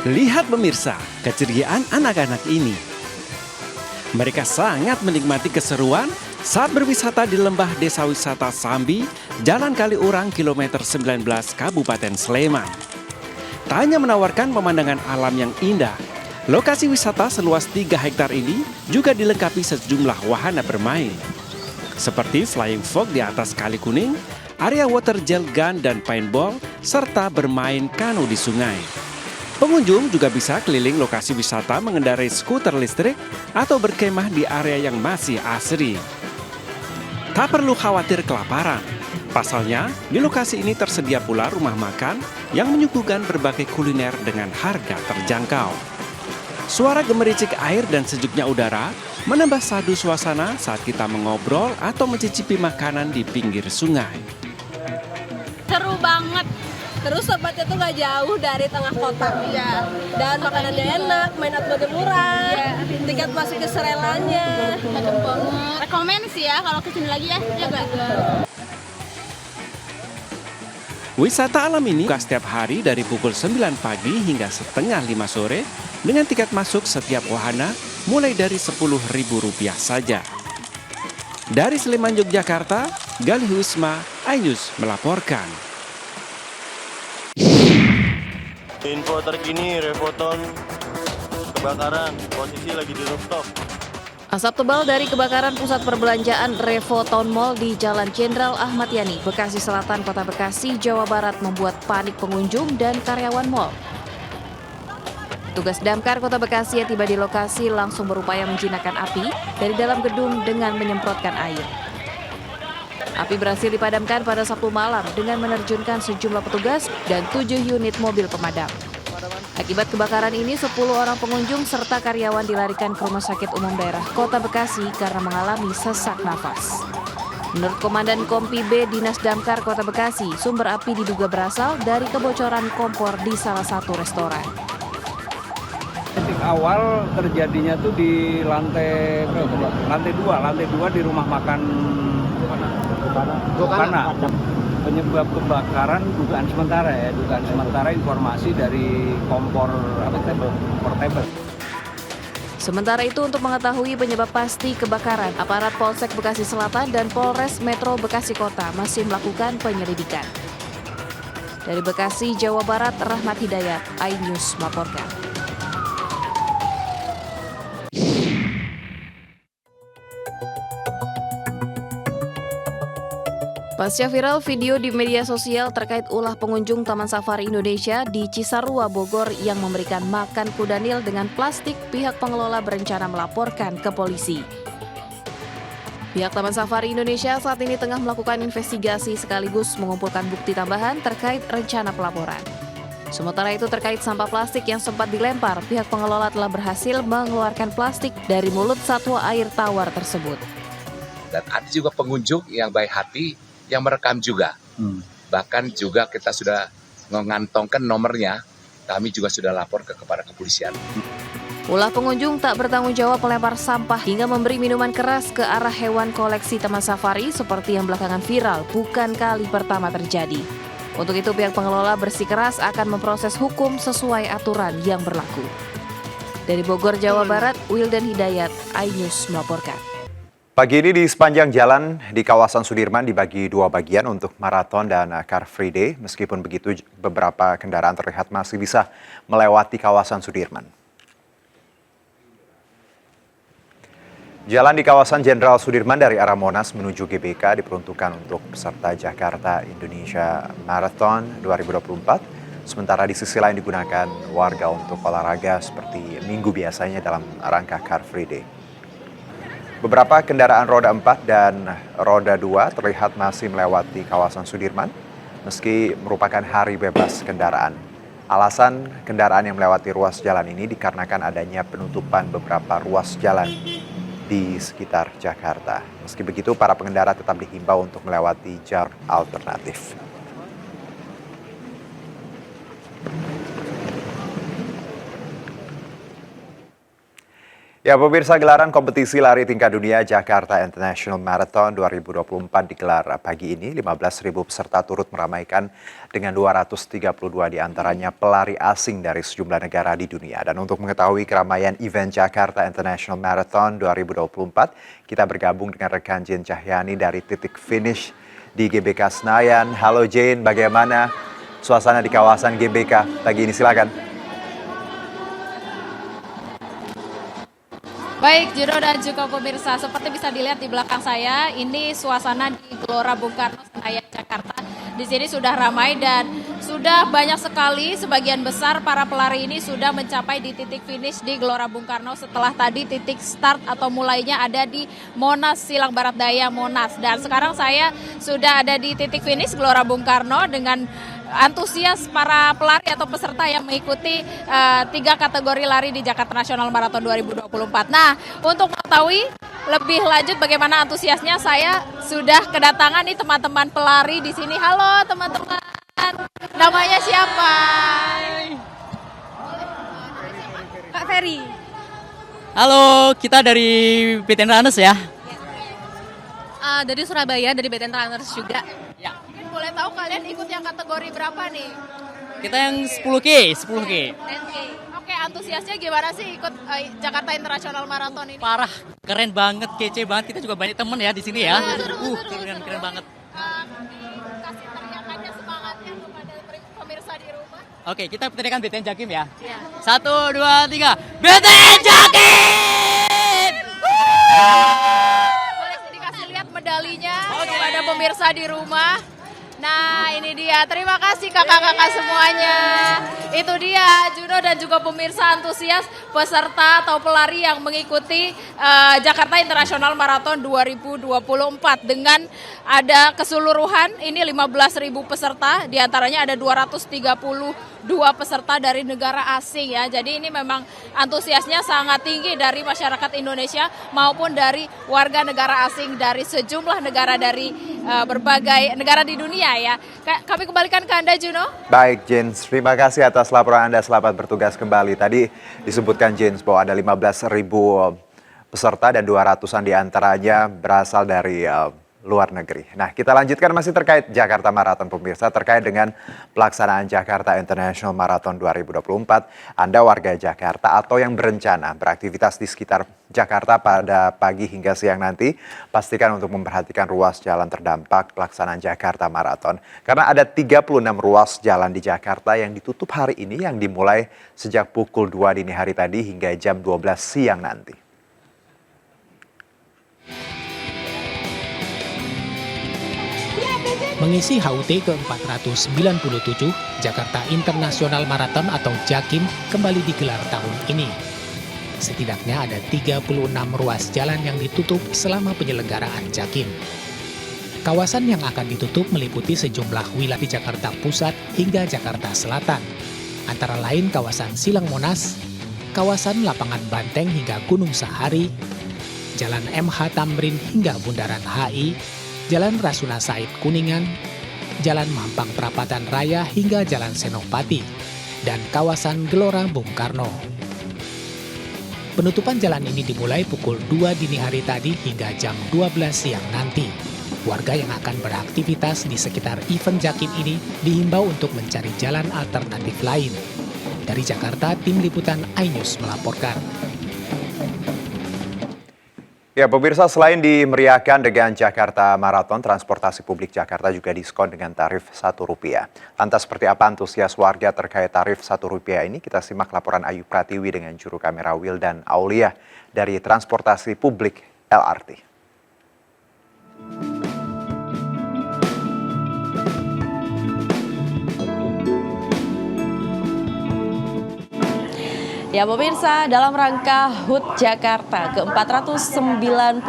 Lihat pemirsa, keceriaan anak-anak ini. Mereka sangat menikmati keseruan saat berwisata di lembah desa wisata Sambi, Jalan Kaliurang, kilometer 19, Kabupaten Sleman. Tak hanya menawarkan pemandangan alam yang indah, lokasi wisata seluas 3 hektar ini juga dilengkapi sejumlah wahana bermain. Seperti flying fox di atas Kali Kuning, area water gel gun dan paintball, serta bermain kano di sungai. Pengunjung juga bisa keliling lokasi wisata mengendarai skuter listrik atau berkemah di area yang masih asri. Tak perlu khawatir kelaparan. Pasalnya, di lokasi ini tersedia pula rumah makan yang menyuguhkan berbagai kuliner dengan harga terjangkau. Suara gemericik air dan sejuknya udara menambah sadu suasana saat kita mengobrol atau mencicipi makanan di pinggir sungai. Seru banget. Terus tempatnya tuh nggak jauh dari tengah kota. Iya. Dan makanannya enak, main outboard murah, tiket masuk ke serelanya. Adem banget. Rekomen sih ya kalau kesini lagi ya. Iya nggak? Wisata alam ini buka setiap hari dari pukul 9 pagi hingga setengah 5 sore dengan tiket masuk setiap wahana mulai dari Rp10.000 saja. Dari Sleman, Yogyakarta, Galih Wisma, iNews melaporkan. Info terkini Revoton kebakaran, posisi lagi di rooftop. Asap tebal dari kebakaran pusat perbelanjaan Revoton Mall di Jalan Jenderal Ahmad Yani, Bekasi Selatan, Kota Bekasi, Jawa Barat membuat panik pengunjung dan karyawan mall. Tugas damkar Kota Bekasi yang tiba di lokasi langsung berupaya menjinakkan api dari dalam gedung dengan menyemprotkan air. Api berhasil dipadamkan pada Sabtu malam dengan menerjunkan sejumlah petugas dan 7 unit mobil pemadam. Akibat kebakaran ini, 10 orang pengunjung serta karyawan dilarikan ke Rumah Sakit Umum Daerah Kota Bekasi karena mengalami sesak nafas. Menurut Komandan Kompi B Dinas Damkar Kota Bekasi, sumber api diduga berasal dari kebocoran kompor di salah satu restoran. Titik awal terjadinya tuh di lantai 2 di rumah makan Gokana. Penyebab kebakaran dugaan sementara informasi dari kompor table. Sementara itu, untuk mengetahui penyebab pasti kebakaran, aparat Polsek Bekasi Selatan dan Polres Metro Bekasi Kota masih melakukan penyelidikan. Dari Bekasi, Jawa Barat, Rahmat Hidayat, iNews melaporkan. Pasca viral video di media sosial terkait ulah pengunjung Taman Safari Indonesia di Cisarua, Bogor yang memberikan makan kuda nil dengan plastik, pihak pengelola berencana melaporkan ke polisi. Pihak Taman Safari Indonesia saat ini tengah melakukan investigasi sekaligus mengumpulkan bukti tambahan terkait rencana pelaporan. Sementara itu, terkait sampah plastik yang sempat dilempar, pihak pengelola telah berhasil mengeluarkan plastik dari mulut satwa air tawar tersebut. Dan ada juga pengunjung yang baik hati yang merekam juga. Bahkan juga kita sudah mengantongkan nomornya, kami juga sudah lapor kepada kepolisian. Ulah pengunjung tak bertanggung jawab melempar sampah hingga memberi minuman keras ke arah hewan koleksi Taman Safari seperti yang belakangan viral bukan kali pertama terjadi. Untuk itu, pihak pengelola bersikeras akan memproses hukum sesuai aturan yang berlaku. Dari Bogor, Jawa Barat, Wildan Hidayat, iNews melaporkan. Pagi ini di sepanjang jalan di kawasan Sudirman dibagi 2 bagian untuk maraton dan Car Free Day. Meskipun begitu, beberapa kendaraan terlihat masih bisa melewati kawasan Sudirman. Jalan di kawasan Jenderal Sudirman dari arah Monas menuju GBK diperuntukkan untuk peserta Jakarta Indonesia Marathon 2024. Sementara di sisi lain digunakan warga untuk olahraga seperti minggu biasanya dalam rangka Car Free Day. Beberapa kendaraan roda 4 dan roda 2 terlihat masih melewati kawasan Sudirman meski merupakan hari bebas kendaraan. Alasan kendaraan yang melewati ruas jalan ini dikarenakan adanya penutupan beberapa ruas jalan di sekitar Jakarta. Meski begitu, para pengendara tetap dihimbau untuk melewati jalur alternatif. Ya, pemirsa, gelaran kompetisi lari tingkat dunia Jakarta International Marathon 2024 digelar pagi ini. 15.000 peserta turut meramaikan dengan 232 diantaranya pelari asing dari sejumlah negara di dunia. Dan untuk mengetahui keramaian event Jakarta International Marathon 2024, kita bergabung dengan rekan Jane Cahyani dari titik finish di GBK Senayan. Halo Jane, bagaimana suasana di kawasan GBK pagi ini? Silakan. Baik, Juno dan juga pemirsa, seperti bisa dilihat di belakang saya, ini suasana di Gelora Bung Karno, Senayan, Jakarta. Di sini sudah ramai dan sudah banyak sekali, sebagian besar para pelari ini sudah mencapai di titik finish di Gelora Bung Karno setelah tadi titik start atau mulainya ada di Monas, Silang Barat Daya Monas. Dan sekarang saya sudah ada di titik finish Gelora Bung Karno dengan antusias para pelari atau peserta yang mengikuti 3 kategori lari di Jakarta National Marathon 2024. Nah, untuk mengetahui lebih lanjut bagaimana antusiasnya, saya sudah kedatangan nih teman-teman pelari di sini. Halo teman-teman, namanya siapa? Kak Ferry. Halo, kita dari BTN Runners ya. Dari Surabaya, dari BTN Runners juga. Ya. Boleh tahu kalian ikut yang kategori berapa nih? Kita yang 10K. Oke, antusiasnya gimana sih ikut Jakarta International Marathon ini? Parah, keren banget, kece banget. Kita juga banyak temen ya di sini ya. Keren banget. Kasih teriakannya, semangatnya kepada pemirsa di rumah. Oke, kita teriakan BTN Jakim ya. 1, 2, 3. BTN Jakim! Boleh dikasih lihat medalinya kepada pemirsa di rumah. Nah, ini dia. Terima kasih kakak-kakak semuanya. Itu dia Juno dan juga pemirsa antusias peserta atau pelari yang mengikuti Jakarta International Marathon 2024 dengan ada keseluruhan ini 15.000 peserta, diantaranya ada 232 peserta dari negara asing ya. Jadi ini memang antusiasnya sangat tinggi dari masyarakat Indonesia maupun dari warga negara asing dari sejumlah negara dari berbagai negara di dunia ya. Kami kembalikan ke Anda, Juno. Baik, Jens. Terima kasih atas laporan Anda. Selamat bertugas kembali. Tadi disebutkan, Jens, bahwa ada 15.000 peserta dan 200-an diantaranya berasal dari luar negeri. Nah, kita lanjutkan masih terkait Jakarta Marathon, pemirsa, terkait dengan pelaksanaan Jakarta International Marathon 2024. Anda warga Jakarta atau yang berencana beraktivitas di sekitar Jakarta pada pagi hingga siang nanti, pastikan untuk memperhatikan ruas jalan terdampak pelaksanaan Jakarta Marathon. Karena ada 36 ruas jalan di Jakarta yang ditutup hari ini yang dimulai sejak pukul 2 dini hari tadi hingga jam 12 siang nanti. Mengisi HUT ke-497, Jakarta International Marathon atau JAKIM kembali digelar tahun ini. Setidaknya ada 36 ruas jalan yang ditutup selama penyelenggaraan JAKIM. Kawasan yang akan ditutup meliputi sejumlah wilayah di Jakarta Pusat hingga Jakarta Selatan, antara lain kawasan Silang Monas, kawasan Lapangan Banteng hingga Gunung Sahari, Jalan MH Tamrin hingga Bundaran HI, Jalan Rasuna Said Kuningan, Jalan Mampang Perapatan Raya hingga Jalan Senopati, dan kawasan Gelora Bung Karno. Penutupan jalan ini dimulai pukul 2 dini hari tadi hingga jam 12 siang nanti. Warga yang akan beraktivitas di sekitar event JAKIM ini dihimbau untuk mencari jalan alternatif lain. Dari Jakarta, Tim Liputan iNews melaporkan. Ya, pemirsa, selain dimeriahkan dengan Jakarta Marathon, transportasi publik Jakarta juga diskon dengan tarif Rp1. Lantas seperti apa antusias warga terkait tarif Rp1 ini? Kita simak laporan Ayu Pratiwi dengan juru kamera Wildan Aulia dari transportasi publik LRT. Ya pemirsa, dalam rangka HUT Jakarta ke-497,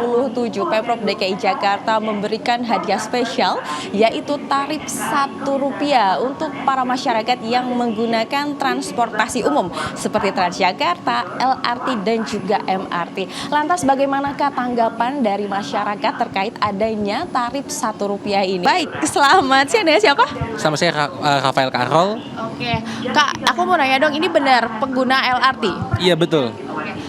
Pemprov DKI Jakarta memberikan hadiah spesial yaitu tarif Rp1 untuk para masyarakat yang menggunakan transportasi umum seperti Transjakarta, LRT dan juga MRT. Lantas bagaimanakah tanggapan dari masyarakat terkait adanya tarif Rp1 ini? Baik, selamat siang, dengan siapa? Sama saya Rafael Karol. Oke, Kak, aku mau nanya dong, ini benar pengguna LRT? Iya betul.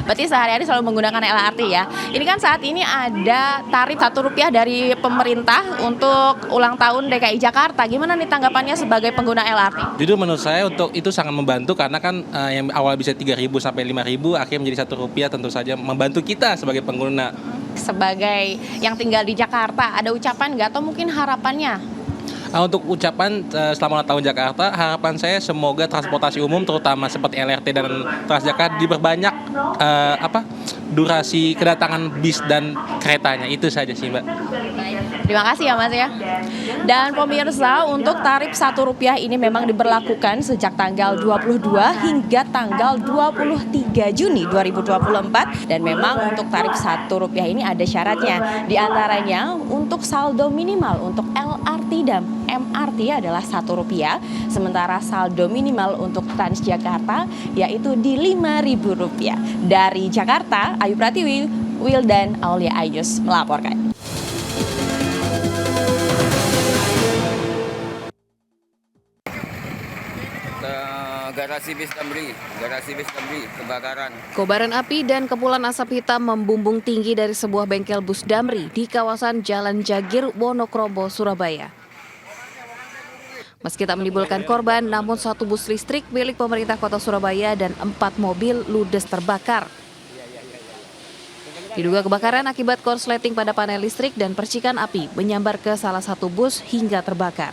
Berarti sehari-hari selalu menggunakan LRT ya. Ini kan saat ini ada tarif Rp1 dari pemerintah untuk ulang tahun DKI Jakarta. Gimana nih tanggapannya sebagai pengguna LRT? Jujur menurut saya untuk itu sangat membantu karena kan yang awal bisa 3.000 sampai 5.000 akhirnya menjadi Rp1 tentu saja membantu kita sebagai pengguna. Sebagai yang tinggal di Jakarta, ada ucapan nggak atau mungkin harapannya? Untuk ucapan selama ulang tahun Jakarta, harapan saya semoga transportasi umum terutama seperti LRT dan Transjakarta diperbanyak durasi kedatangan bis dan keretanya. Itu saja sih, Mbak. Terima kasih ya Mas ya. Dan pemirsa, untuk tarif Rp1 ini memang diberlakukan sejak tanggal 22 hingga tanggal 23 Juni 2024. Dan memang untuk tarif Rp1 ini ada syaratnya. Di antaranya untuk saldo minimal untuk LRT dan MRT adalah Rp1, sementara saldo minimal untuk Transjakarta yaitu di Rp5.000. Dari Jakarta, Ayu Pratiwi, Wildan Aulia Ayus melaporkan. Garasi bis Damri kebakaran. Kobaran api dan kepulan asap hitam membumbung tinggi dari sebuah bengkel bus Damri di kawasan Jalan Jagir, Wonokromo, Surabaya. Meski tak menimbulkan korban, namun satu bus listrik milik pemerintah Kota Surabaya dan 4 mobil ludes terbakar. Diduga kebakaran akibat korsleting pada panel listrik dan percikan api menyambar ke salah satu bus hingga terbakar.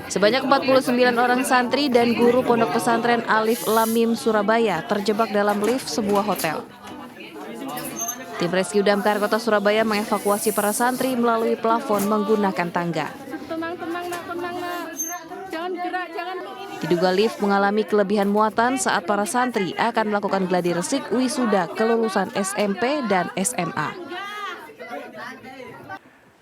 Sebanyak 49 orang santri dan guru pondok pesantren Alif Lam Mim Surabaya terjebak dalam lift sebuah hotel. Tim rescue damkar Kota Surabaya mengevakuasi para santri melalui plafon menggunakan tangga. Diduga lift mengalami kelebihan muatan saat para santri akan melakukan gladi resik wisuda kelulusan SMP dan SMA.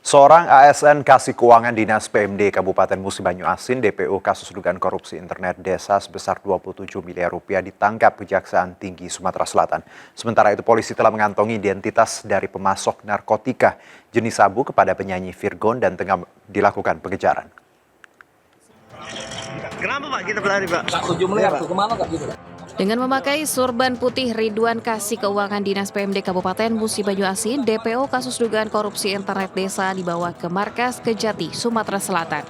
Seorang ASN kasih keuangan Dinas PMD Kabupaten Musi Banyu Asin DPO kasus dugaan korupsi internet desa sebesar Rp27 miliar ditangkap Kejaksaan Tinggi Sumatera Selatan. Sementara itu polisi telah mengantongi identitas dari pemasok narkotika jenis sabu kepada penyanyi Virgon dan tengah dilakukan pengejaran. Kenapa Pak kita berlari Pak? 7 miliar tuh kemana Kak gitu? Dengan memakai sorban putih Ridwan Kasih Keuangan Dinas PMD Kabupaten Musi Banyu Asin, DPO kasus dugaan korupsi internet desa dibawa ke markas Kejati, Sumatera Selatan.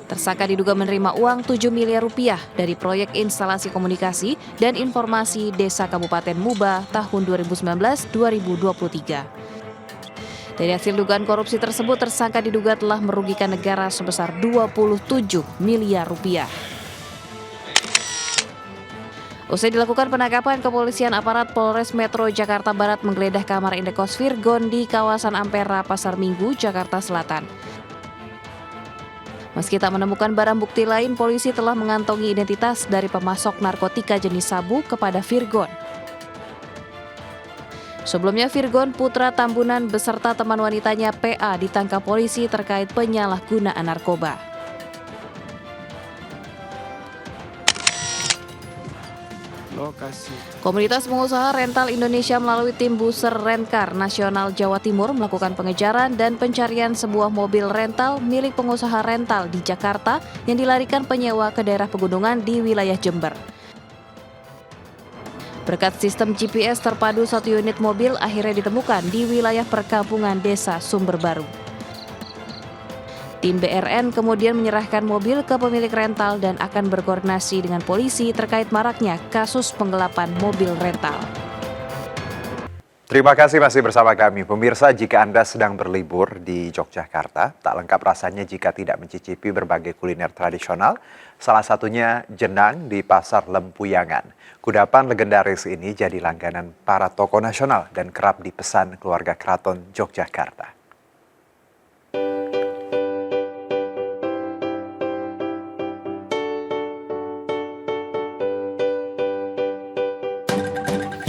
Tersangka diduga menerima uang Rp7 miliar dari proyek instalasi komunikasi dan informasi Desa Kabupaten Muba tahun 2019-2023. Dari hasil dugaan korupsi tersebut, tersangka diduga telah merugikan negara sebesar Rp27 miliar. Usai dilakukan penangkapan, kepolisian aparat Polres Metro Jakarta Barat menggeledah kamar indekos Virgon di kawasan Ampera, Pasar Minggu, Jakarta Selatan. Meski tak menemukan barang bukti lain, polisi telah mengantongi identitas dari pemasok narkotika jenis sabu kepada Virgon. Sebelumnya Virgon Putra Tambunan beserta teman wanitanya PA ditangkap polisi terkait penyalahgunaan narkoba. Komunitas pengusaha rental Indonesia melalui tim Buser Rencar Nasional Jawa Timur melakukan pengejaran dan pencarian sebuah mobil rental milik pengusaha rental di Jakarta yang dilarikan penyewa ke daerah pegunungan di wilayah Jember. Berkat sistem GPS terpadu, satu unit mobil akhirnya ditemukan di wilayah perkampungan Desa Sumber Baru. Tim BRN kemudian menyerahkan mobil ke pemilik rental dan akan berkoordinasi dengan polisi terkait maraknya kasus penggelapan mobil rental. Terima kasih masih bersama kami. Pemirsa, jika Anda sedang berlibur di Yogyakarta, tak lengkap rasanya jika tidak mencicipi berbagai kuliner tradisional, salah satunya jenang di Pasar Lempuyangan. Kudapan legendaris ini jadi langganan para tokoh nasional dan kerap dipesan keluarga keraton Yogyakarta.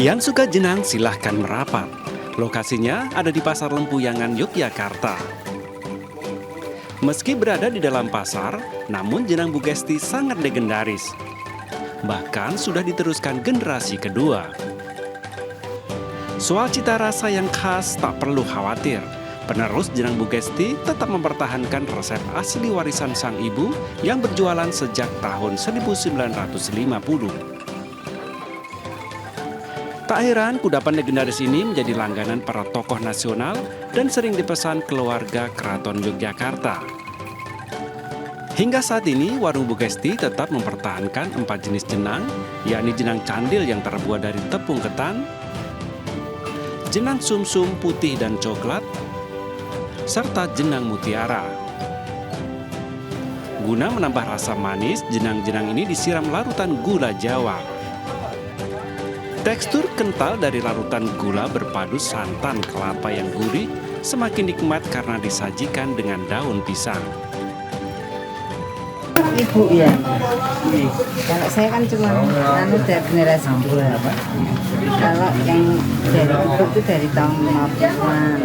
Yang suka jenang silahkan merapat. Lokasinya ada di Pasar Lempuyangan, Yogyakarta. Meski berada di dalam pasar, namun jenang Bu Gesti sangat legendaris. Bahkan sudah diteruskan generasi kedua. Soal cita rasa yang khas tak perlu khawatir. Penerus jenang Bugesti tetap mempertahankan resep asli warisan sang ibu yang berjualan sejak tahun 1950. Tak heran, kudapan legendaris ini menjadi langganan para tokoh nasional dan sering dipesan keluarga Keraton Yogyakarta. Hingga saat ini, warung Bugesti tetap mempertahankan 4 jenis jenang, yakni jenang candil yang terbuat dari tepung ketan, jenang sumsum putih dan coklat, serta jenang mutiara. Guna menambah rasa manis, jenang-jenang ini disiram larutan gula Jawa. Tekstur kental dari larutan gula berpadu santan kelapa yang gurih semakin nikmat karena disajikan dengan daun pisang. Ibu ya, kalau saya kan cuma dari generasi kedua. Kalau yang dari ibu itu dari tahun 50-an.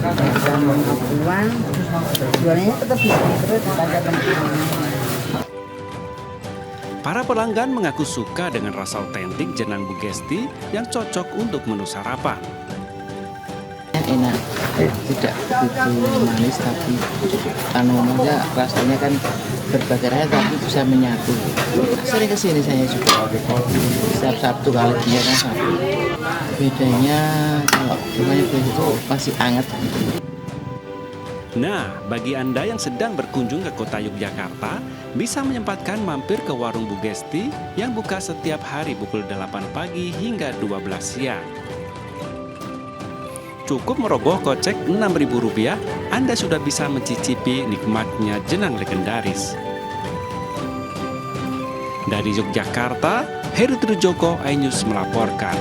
Dari tahun 50-an, jualannya tetap bisa terus pada penjualan. Para pelanggan mengaku suka dengan rasa otentik jenang Bugesti yang cocok untuk menu sarapan. Enak, tidak begitu manis tapi rasanya kan berbagai rasa tapi bisa menyatu. Sering kesini saya juga, setiap Sabtu kalau dia kan Sabtu. Bedanya kalau bunganya itu masih hangat. Nah, bagi Anda yang sedang berkunjung ke kota Yogyakarta, bisa menyempatkan mampir ke warung Bugesti yang buka setiap hari pukul 8 pagi hingga 12 siang. Cukup merogoh kocek Rp6.000, Anda sudah bisa mencicipi nikmatnya jenang legendaris. Dari Yogyakarta, Heru Trujoko, iNews melaporkan.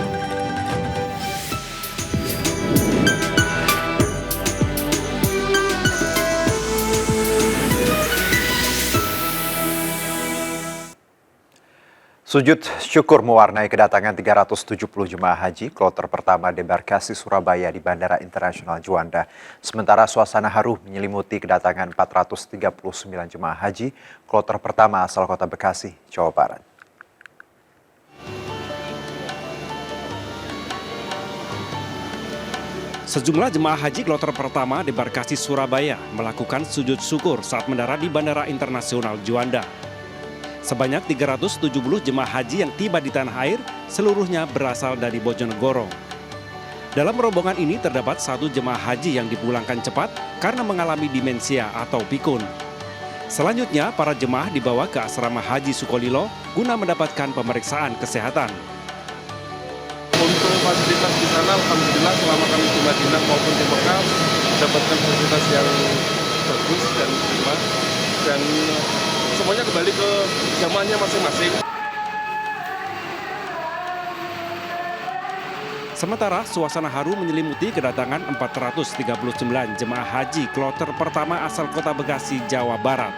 Sujud syukur mewarnai kedatangan 370 jemaah haji kloter pertama debarkasi Surabaya di Bandara Internasional Juanda. Sementara suasana haru menyelimuti kedatangan 439 jemaah haji kloter pertama asal kota Bekasi, Jawa Barat. Sejumlah jemaah haji kloter pertama debarkasi Surabaya melakukan sujud syukur saat mendarat di Bandara Internasional Juanda. Sebanyak 370 jemaah haji yang tiba di tanah air, seluruhnya berasal dari Bojonegoro. Dalam rombongan ini terdapat 1 jemaah haji yang dipulangkan cepat karena mengalami demensia atau pikun. Selanjutnya, para jemaah dibawa ke asrama Haji Sukolilo guna mendapatkan pemeriksaan kesehatan. Untuk fasilitas di sana, alhamdulillah selama kami di Madinah maupun di Mekah mendapatkan fasilitas yang bagus dan prima, dan semuanya kembali ke jamaahnya masing-masing. Sementara suasana haru menyelimuti kedatangan 439 jemaah haji kloter pertama asal kota Bekasi, Jawa Barat.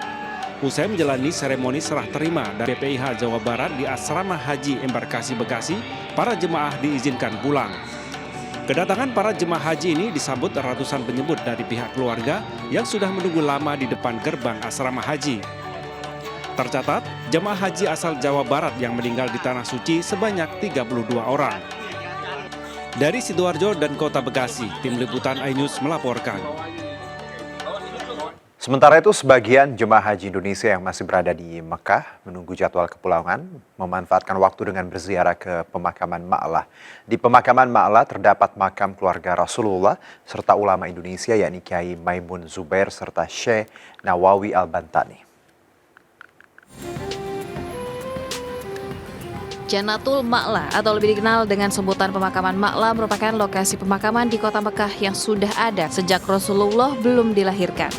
Usai menjalani seremoni serah terima dari BPIH Jawa Barat di Asrama Haji Embarkasi Bekasi, para jemaah diizinkan pulang. Kedatangan para jemaah haji ini disambut ratusan penyebut dari pihak keluarga yang sudah menunggu lama di depan gerbang asrama haji. Tercatat, jemaah haji asal Jawa Barat yang meninggal di Tanah Suci sebanyak 32 orang. Dari Sidoarjo dan Kota Bekasi, tim liputan iNews melaporkan. Sementara itu, sebagian jemaah haji Indonesia yang masih berada di Mekah menunggu jadwal kepulangan, memanfaatkan waktu dengan berziarah ke pemakaman Ma'lah. Di pemakaman Ma'lah terdapat makam keluarga Rasulullah serta ulama Indonesia yakni Kiai Maimun Zubair serta Syekh Nawawi Al-Bantani. Jannatul Ma'lah atau lebih dikenal dengan sebutan pemakaman Ma'lah merupakan lokasi pemakaman di kota Mekah yang sudah ada sejak Rasulullah belum dilahirkan.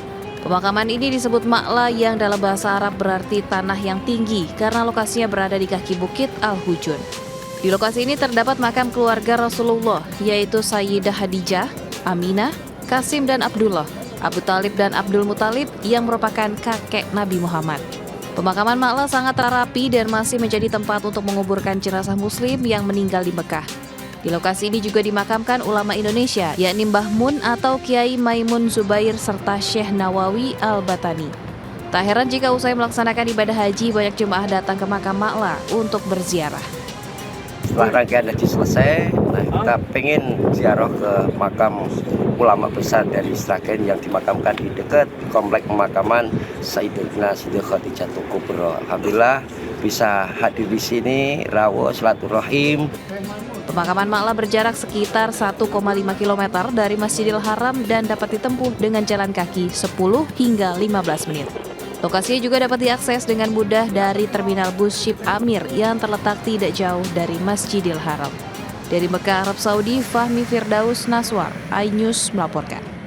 Pemakaman ini disebut Ma'lah yang dalam bahasa Arab berarti tanah yang tinggi karena lokasinya berada di kaki bukit Al-Hujun. Di lokasi ini terdapat makam keluarga Rasulullah yaitu Sayyidah Khadijah, Aminah, Qasim dan Abdullah, Abu Talib dan Abdul Muthalib yang merupakan kakek Nabi Muhammad. Pemakaman Ma'lah sangat rapi dan masih menjadi tempat untuk menguburkan jenazah muslim yang meninggal di Mekah. Di lokasi ini juga dimakamkan ulama Indonesia, yakni Mbah Mun atau Kiai Maimun Zubair serta Syekh Nawawi Al-Bantani. Tak heran jika usai melaksanakan ibadah haji, banyak jemaah datang ke makam Ma'lah untuk berziarah. Setelah rangkaian haji selesai, nah Kita pengen ziarah ke makam ulama besar dari Sragen yang dimakamkan di dekat komplek pemakaman Sayyidatina Siti Khadijatul Kubra. Alhamdulillah bisa hadir di sini, rawuh silaturahim. Pemakaman Ma'la berjarak sekitar 1,5 km dari Masjidil Haram dan dapat ditempuh dengan jalan kaki 10 hingga 15 menit. Lokasinya juga dapat diakses dengan mudah dari terminal bus Ship Amir yang terletak tidak jauh dari Masjidil Haram. Dari Mekah, Arab Saudi, Fahmi Firdaus Naswar, iNews melaporkan.